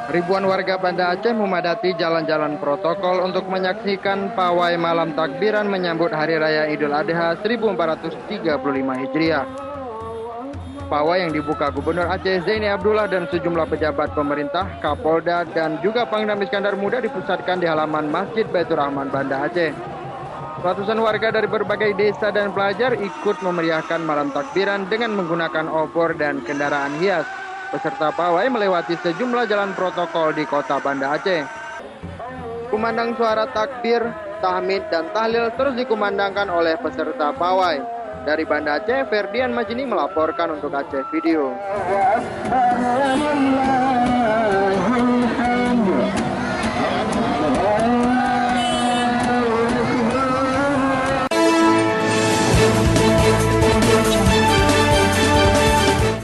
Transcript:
Ribuan warga Banda Aceh memadati jalan-jalan protokol untuk menyaksikan pawai malam takbiran menyambut Hari Raya Idul Adha 1435 Hijriah. Pawai yang dibuka Gubernur Aceh Zaini Abdullah dan sejumlah pejabat pemerintah, Kapolda, dan juga Pangdam Iskandar Muda dipusatkan di halaman Masjid Baitur Rahman Banda Aceh. Ratusan warga dari berbagai desa dan pelajar ikut memeriahkan malam takbiran dengan menggunakan obor dan kendaraan hias. Peserta pawai melewati sejumlah jalan protokol di kota Banda Aceh. Kumandang suara takbir, tahmid, dan tahlil terus dikumandangkan oleh peserta pawai. Dari Banda Aceh, Ferdian Majini melaporkan untuk Aceh Video.